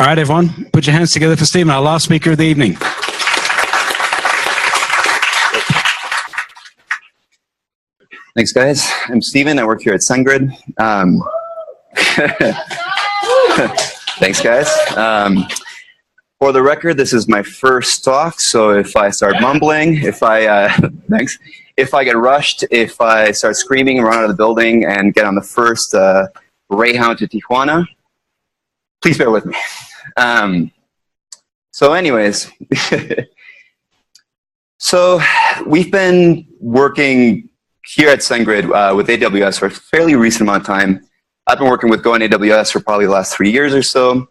All right, everyone, put your hands together for Stephen, our last speaker of the evening. Thanks, guys. I'm Stephen. I work here at SendGrid. Thanks, guys. For the record, this is my first talk, so if I start mumbling, if I get rushed, if I start screaming and run out of the building and get on the first Greyhound to Tijuana, please bear with me. So anyways, so we've been working here at SendGrid with AWS for a fairly recent amount of time. I've been working with Go and AWS for probably the last 3 years or so.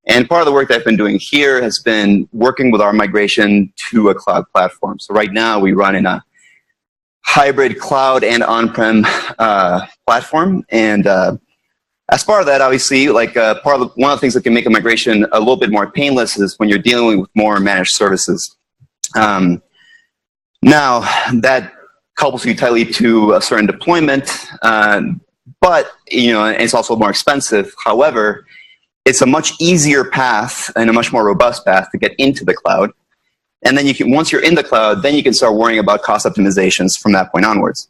And part of the work that I've been doing here has been working with our migration to a cloud platform. So right now we run in a hybrid cloud and on-prem platform. And as part of that, obviously, like one of the things that can make a migration a little bit more painless is when you're dealing with more managed services. Now, that couples you tightly to a certain deployment, but and it's also more expensive. However, it's a much easier path and a much more robust path to get into the cloud. And then once you're in the cloud, then you can start worrying about cost optimizations from that point onwards.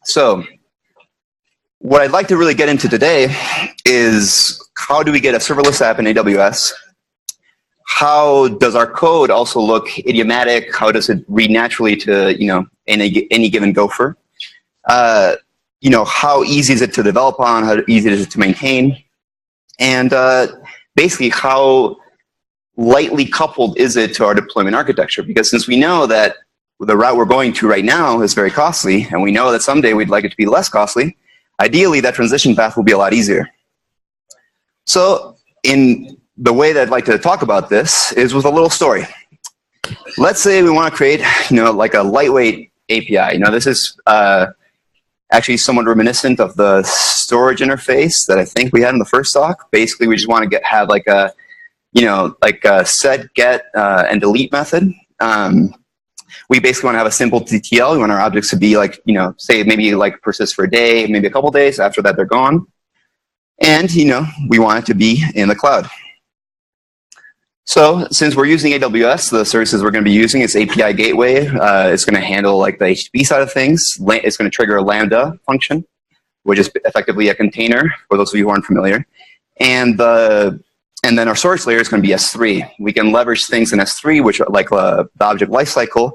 So what I'd like to really get into today is how do we get a serverless app in AWS? How does our code also look idiomatic? How does it read naturally to any given Gopher? How easy is it to develop on? How easy is it to maintain? And basically, how lightly coupled is it to our deployment architecture? Because since we know that the route we're going to right now is very costly, and we know that someday we'd like it to be less costly, ideally that transition path will be a lot easier. So in the way that I'd like to talk about this is with a little story. Let's say we want to create, like a lightweight API. This is actually somewhat reminiscent of the storage interface that I think we had in the first talk. Basically, we just want to have like a, set, get, and delete method. We basically want to have a simple TTL. We want our objects to be like, say maybe like persist for a day, maybe a couple days. After that, they're gone. And, we want it to be in the cloud. So since we're using AWS, the services we're going to be using is API Gateway. It's going to handle like the HTTP side of things. It's going to trigger a Lambda function, which is effectively a container, for those of you who aren't familiar. And then our storage layer is going to be S3. We can leverage things in S3, which are like the object lifecycle,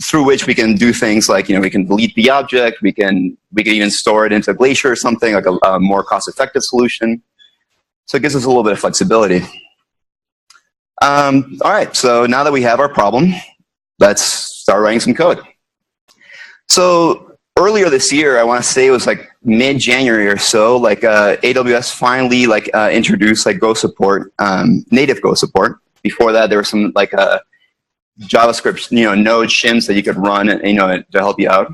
through which we can do things like, we can delete the object. We can even store it into Glacier or something, like a more cost-effective solution. So it gives us a little bit of flexibility. All right, so now that we have our problem, let's start writing some code. So earlier this year, I want to say it was like mid-January or so, like AWS finally introduced like Go support, native Go support. Before that, there were some like JavaScript, node shims that you could run, to help you out.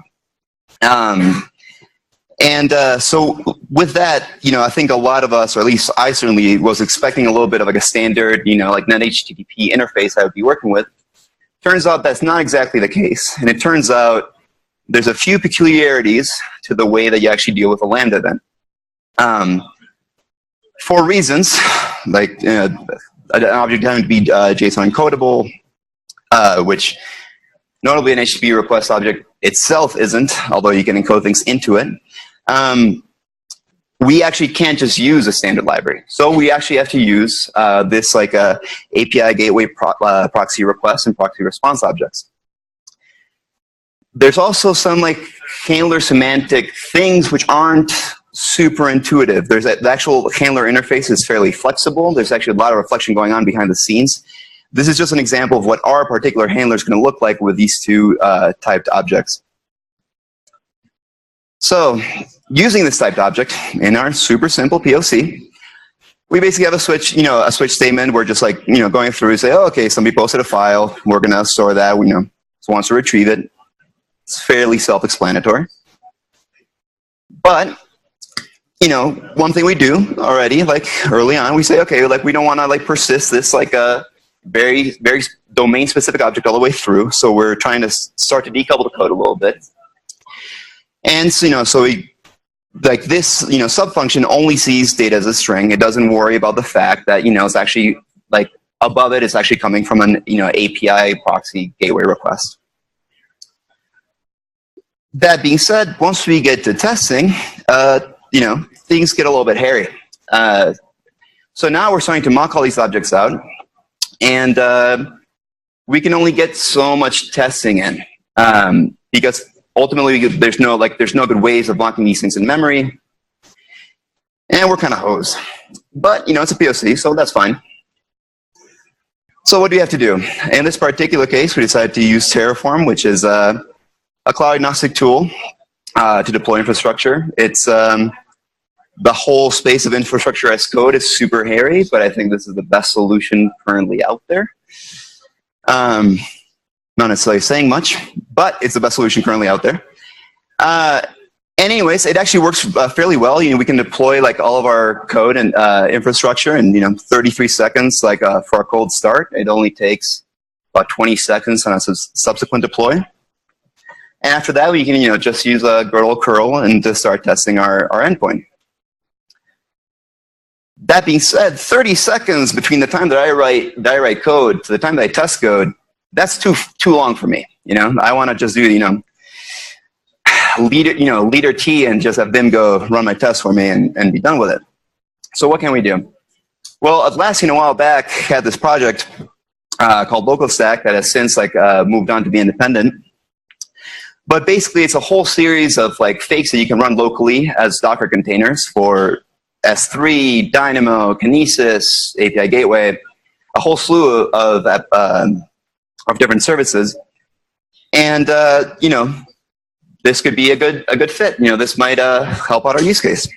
So with that, I think a lot of us, or at least I certainly was expecting a little bit of like a standard, like net HTTP interface I would be working with. Turns out that's not exactly the case. And it turns out there's a few peculiarities to the way that you actually deal with a Lambda event. For reasons, like an object having to be JSON encodable, which notably an HTTP request object itself isn't, although you can encode things into it. We actually can't just use a standard library. So we actually have to use this like API Gateway proxy request and proxy response objects. There's also some like handler semantic things which aren't super intuitive. The actual handler interface is fairly flexible. There's actually a lot of reflection going on behind the scenes. This is just an example of what our particular handler is going to look like with these two typed objects. So using this typed object in our super simple POC, we basically have a switch, a switch statement. We're just like, going through and say, oh, okay, somebody posted a file. We're going to store that. So wants to retrieve it. It's fairly self-explanatory. But, one thing we do already, like early on, we say, okay, like we don't want to like persist this like a very, very domain-specific object all the way through. So we're trying to start to decouple the code a little bit. And so, so we like this, sub-function only sees data as a string. It doesn't worry about the fact that, it's actually like above it, it's actually coming from an, API proxy gateway request. That being said, once we get to testing, things get a little bit hairy. So now we're starting to mock all these objects out, and we can only get so much testing in because ultimately there's no good ways of locking these things in memory, and we're kind of hosed. But it's a POC, so that's fine. So what do we have to do? In this particular case, we decided to use Terraform, which is a cloud agnostic tool to deploy infrastructure. It's the whole space of infrastructure as code is super hairy, but I think this is the best solution currently out there. Not necessarily saying much, but it's the best solution currently out there. Anyways, it actually works fairly well. We can deploy like all of our code and infrastructure in 33 seconds, like for a cold start. It only takes about 20 seconds on a subsequent deploy. And after that, we can just use a girdle curl and to start testing our endpoint. That being said, 30 seconds between the time that I write code to the time that I test code, that's too long for me. I want to just do leader T and just have them go run my tests for me and be done with it. So what can we do? Well, Atlassian a while back had this project called LocalStack that has since moved on to be independent. But basically, it's a whole series of fakes that you can run locally as Docker containers for S3, Dynamo, Kinesis, API Gateway, a whole slew of different services. And this could be a good fit. This might help out our use case.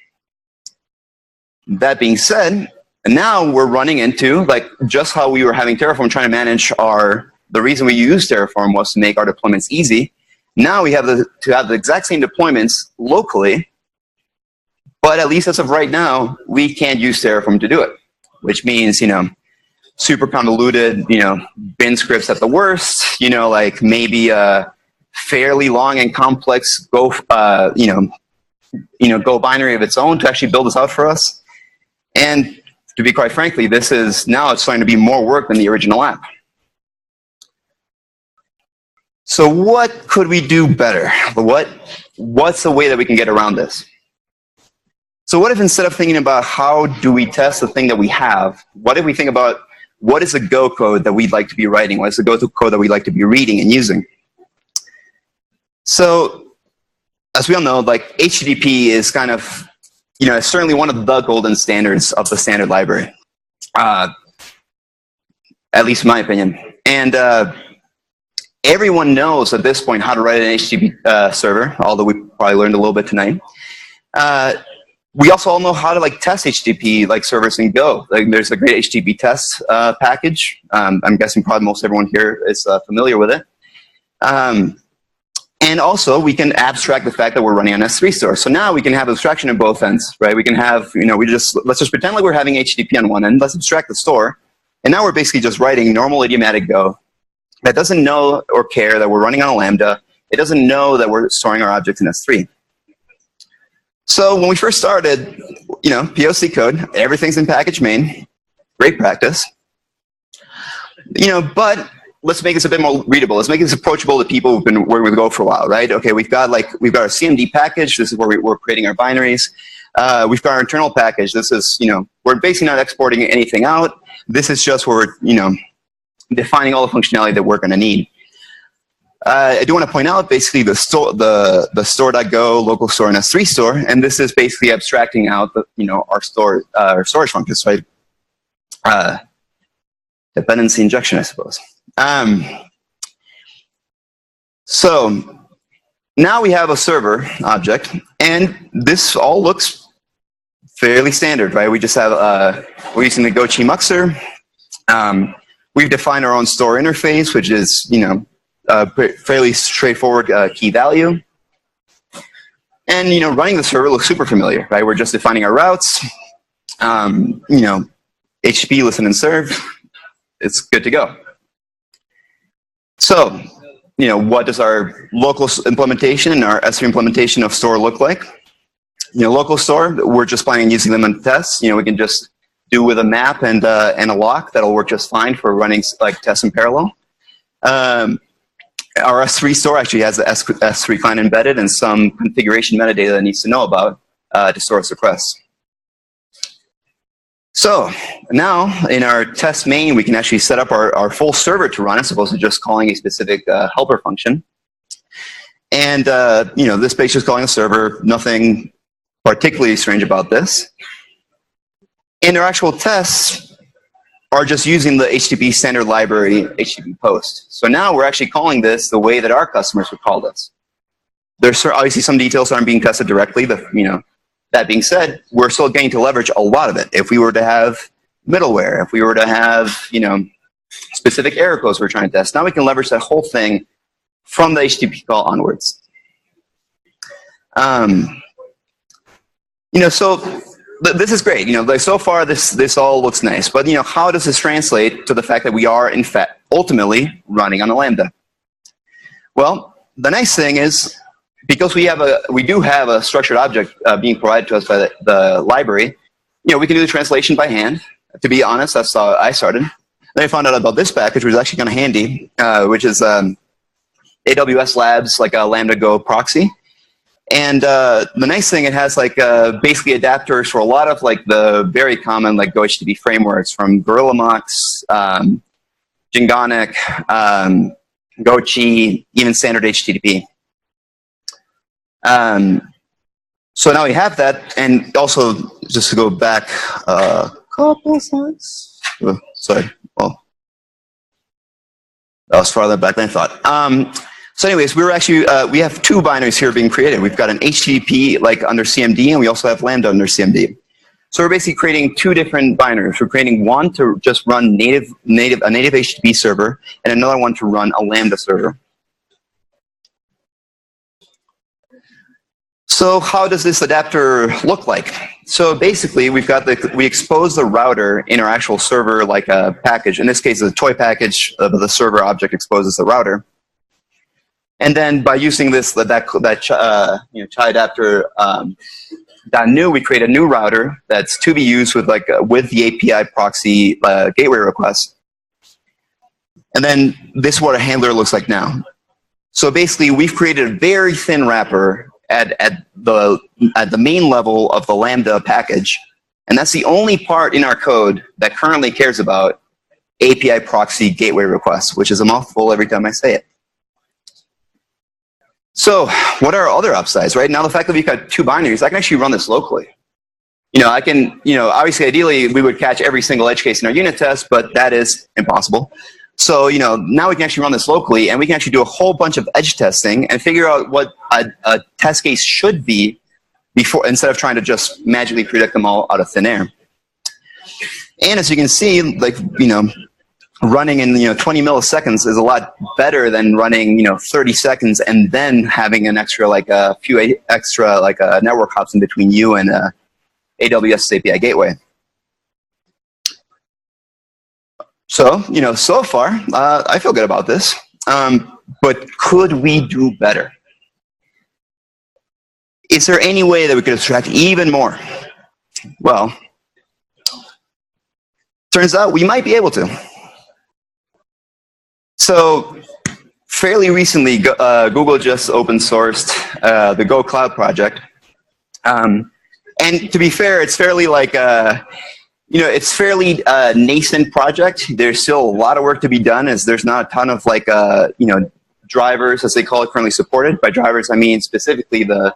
That being said, now we're running into just how we were having Terraform trying to manage the reason we used Terraform was to make our deployments easy. Now we have to have the exact same deployments locally, but at least as of right now, we can't use Terraform to do it, which means super convoluted bin scripts at the worst. Maybe a fairly long and complex Go binary of its own to actually build this out for us. And to be quite frankly, it's starting to be more work than the original app. So what could we do better? What's the way that we can get around this? So what if instead of thinking about how do we test the thing that we have, what if we think about what is the Go code that we'd like to be writing? What is the Go code that we'd like to be reading and using? So as we all know, HTTP is kind of, it's certainly one of the golden standards of the standard library, at least in my opinion. And everyone knows at this point how to write an HTTP server, although we probably learned a little bit tonight. We also all know how to test HTTP servers in Go. There's a great HTTP test package. I'm guessing probably most everyone here is familiar with it. And also we can abstract the fact that we're running on S3 store. So now we can have abstraction at both ends, right? We can have, let's just pretend like we're having HTTP on one end. Let's abstract the store. And now we're basically just writing normal idiomatic Go that doesn't know or care that we're running on a Lambda. It doesn't know that we're storing our objects in S3. So when we first started, POC code, everything's in package main, great practice. But let's make this a bit more readable. Let's make this approachable to people who've been working with Go for a while, right? Okay, we've got our CMD package. This is where we're creating our binaries. We've got our internal package. This is, we're basically not exporting anything out. This is just where we're, defining all the functionality that we're going to need. I do want to point out basically the store.go local store and S3 store, and this is basically abstracting out our storage functions, right? Dependency injection, I suppose. So now we have a server object, and this all looks fairly standard, right? We just have we're using the Go Muxer. We've defined our own store interface, which is fairly straightforward key value. And running the server looks super familiar, right? We're just defining our routes. HTTP listen and serve. It's good to go. So, what does our local implementation and our S3 implementation of store look like? local store, we're just planning on using them in tests. We can just do with a map and a lock that'll work just fine for running like tests in parallel. Our S3 store actually has the S3 client embedded and some configuration metadata that it needs to know about to store its requests. So now in our test main, we can actually set up our full server to run as opposed to just calling a specific helper function. And this page is calling a server. Nothing particularly strange about this. And our actual tests are just using the HTTP standard library, HTTP post. So now we're actually calling this the way that our customers would call this. There's obviously some details aren't being tested directly, but that being said, we're still getting to leverage a lot of it. If we were to have middleware, if we were to have specific error codes we're trying to test, now we can leverage that whole thing from the HTTP call onwards. So this is great. Like so far, this all looks nice. But how does this translate to the fact that we are in fact ultimately running on a Lambda? Well, the nice thing is because we do have a structured object being provided to us by the library. We can do the translation by hand. To be honest, that's how I started. Then I found out about this package, which is actually kind of handy, which is AWS Labs, like a Lambda Go Proxy. And the nice thing, it has like basically adapters for a lot of like the very common like Go HTTP frameworks from GorillaMox, Jingonic, Gochi, even standard HTTP. So now we have that, and also just to go back a couple slides. Oh, sorry, well, that was farther back than I thought. So anyways, we're actually, we have two binaries here being created. We've got an HTTP like under CMD, and we also have Lambda under CMD. So we're basically creating two different binaries. We're creating one to just run a native HTTP server, and another one to run a Lambda server. So how does this adapter look like? So basically, we expose the router in our actual server like a package. In this case, the toy package of the server object exposes the router. And then by using this chai adapter .new, we create a new router that's to be used with with the API proxy gateway request. And then this is what a handler looks like now. So basically, we've created a very thin wrapper at the main level of the Lambda package, and that's the only part in our code that currently cares about API proxy gateway requests, which is a mouthful every time I say it. So what are other upsides, right? Now the fact that we've got two binaries, I can actually run this locally. I can, obviously ideally we would catch every single edge case in our unit test, but that is impossible. So, now we can actually run this locally, and we can actually do a whole bunch of edge testing and figure out what a test case should be before, instead of trying to just magically predict them all out of thin air. And as you can see, running in 20 milliseconds is a lot better than running 30 seconds and then having an extra a few extra network hops in between you and AWS API gateway. So so far I feel good about this, but could we do better? Is there any way that we could abstract even more? Well, turns out we might be able to. So fairly recently, Google just open sourced the Go Cloud project. And to be fair, it's fairly it's fairly nascent project. There's still a lot of work to be done, as there's not a ton of drivers, as they call it, currently supported. By drivers, I mean specifically the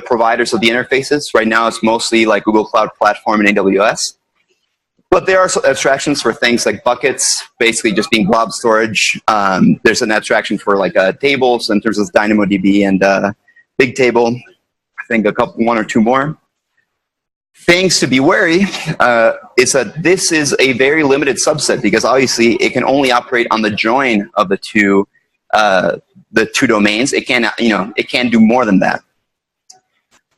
providers of the interfaces. Right now, it's mostly like Google Cloud Platform and AWS. But there are abstractions for things like buckets, basically just being blob storage. There's an abstraction for tables in terms of DynamoDB and Bigtable. I think one or two more. Things to be wary is that this is a very limited subset, because obviously it can only operate on the join of the two domains. It can it can't do more than that.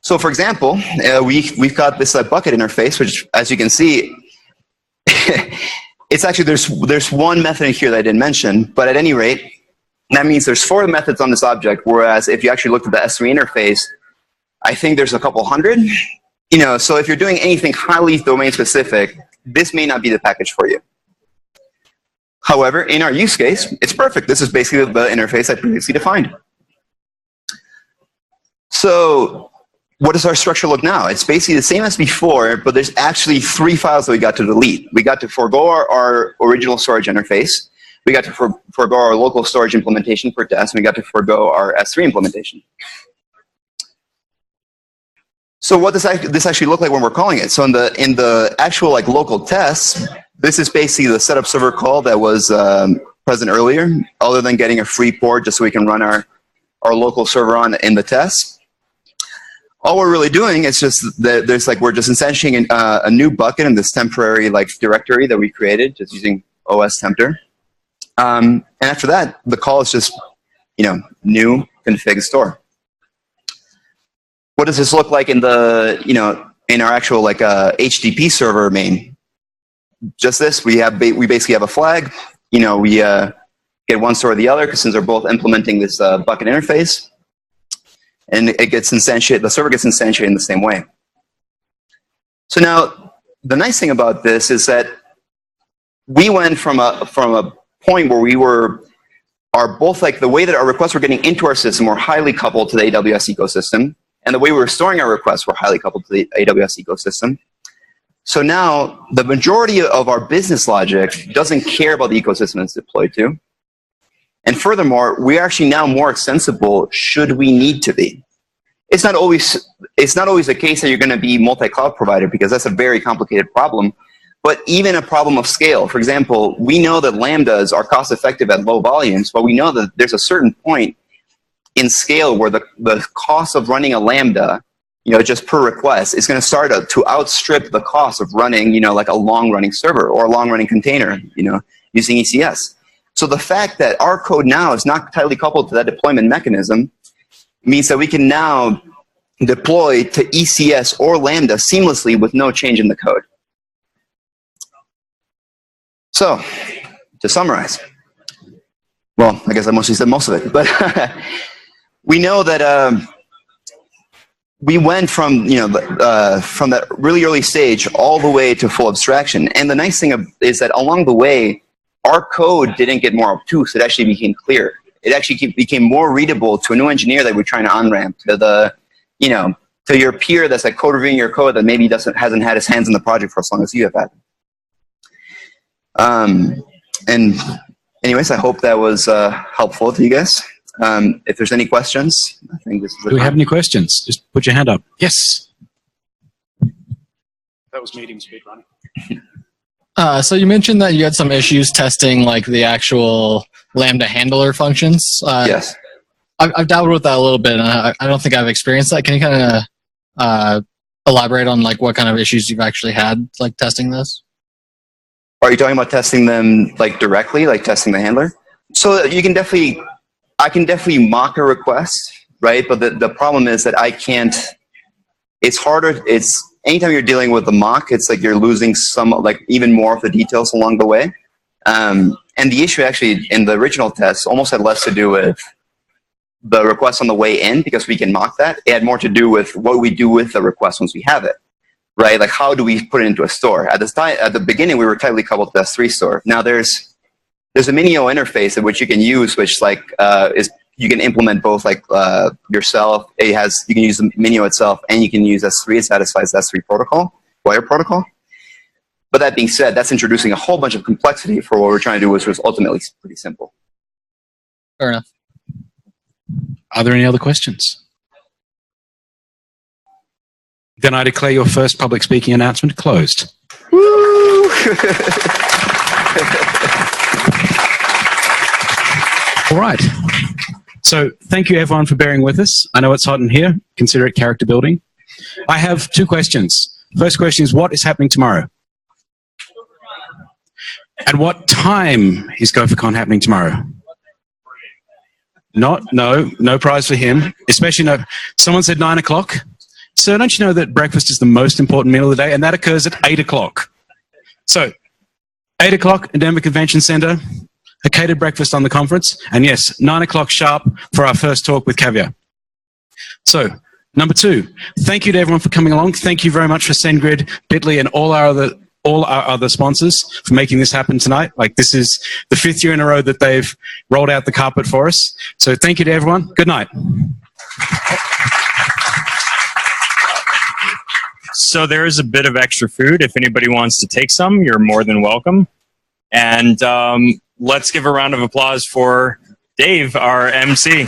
So for example, we've got this bucket interface, which, as you can see, it's actually, there's one method here that I didn't mention, but at any rate, that means there's 4 methods on this object, whereas if you actually looked at the S3 interface, I think there's a couple hundred. So if you're doing anything highly domain specific, this may not be the package for you. However, in our use case, it's perfect. This is basically the interface I previously defined. So what does our structure look now? It's basically the same as before, but there's actually 3 files that we got to delete. We got to forego our original storage interface. We got to forego our local storage implementation for test. And we got to forego our S3 implementation. So what does this actually look like when we're calling it? So in the actual local tests, this is basically the setup server call that was present earlier, other than getting a free port just so we can run our local server on in the test. All we're really doing is just that we're just instantiating a new bucket in this temporary directory that we created just using OS tempter. And after that, the call is just new config store. What does this look like in the in our actual HTTP server main? Just this. We basically have a flag. We get one store or the other because since they're both implementing this bucket interface. And it gets instantiated, the server gets instantiated in the same way. So now, the nice thing about this is that we went from a point where we are both the way that our requests were getting into our system were highly coupled to the AWS ecosystem, and the way we were storing our requests were highly coupled to the AWS ecosystem. So now, the majority of our business logic doesn't care about the ecosystem it's deployed to. And furthermore, we're actually now more extensible should we need to be. It's not always the case that you're going to be multi-cloud provider because that's a very complicated problem. But even a problem of scale. For example, we know that Lambdas are cost effective at low volumes, but we know that there's a certain point in scale where the cost of running a Lambda, just per request, is going to start to outstrip the cost of running, a long-running server or a long-running container, using ECS. So the fact that our code now is not tightly coupled to that deployment mechanism means that we can now deploy to ECS or Lambda seamlessly with no change in the code. So, to summarize, well, I guess I mostly said most of it, but we know that we went from from that really early stage all the way to full abstraction. And the nice thing is that along the way, our code didn't get more obtuse. It actually became clear. It actually became more readable to a new engineer that we're trying to on-ramp, to to your peer that's code reviewing your code that maybe hasn't had his hands in the project for as long as you have had. And anyways, I hope that was helpful to you guys. If there's any questions, I think this is the Do we time. have any questions? Just put your hand up. Yes. That was meeting speed running. So you mentioned that you had some issues testing the actual Lambda handler functions. Yes. I've dabbled with that a little bit, and I don't think I've experienced that. Can you kind of elaborate on what kind of issues you've actually had testing this? Are you talking about testing them directly, testing the handler? So I can definitely mock a request, right? But the problem is that I can't. It's harder. Anytime you're dealing with the mock, it's you're losing even more of the details along the way. And the issue actually in the original test almost had less to do with the request on the way in because we can mock that. It had more to do with what we do with the request once we have it, right? How do we put it into a store? At the beginning, we were tightly coupled to S3 store. Now there's a Minio interface which you can use, which you can implement both yourself. You can use the Minio itself, and you can use S3. It satisfies the S3 protocol, wire protocol. But that being said, that's introducing a whole bunch of complexity for what we're trying to do, which was ultimately pretty simple. Fair enough. Are there any other questions? Then I declare your first public speaking announcement closed. Woo! All right. So thank you, everyone, for bearing with us. I know it's hot in here. Consider it character building. I have 2 questions. First question is, what is happening tomorrow? At what time is Gophercon happening tomorrow? No prize for him. Especially no. Someone said 9 o'clock. So don't you know that breakfast is the most important meal of the day, and that occurs at 8 o'clock. So 8 o'clock in Denver Convention Center. A catered breakfast on the conference, and yes, 9 o'clock sharp for our first talk with Caviar. So, Number 2, thank you to everyone for coming along. Thank you very much for SendGrid, Bitly, and all our other sponsors for making this happen tonight. Like, this is the 5th year in a row that they've rolled out the carpet for us. So thank you to everyone. Good night. So there is a bit of extra food. If anybody wants to take some, you're more than welcome. And let's give a round of applause for Dave, our MC.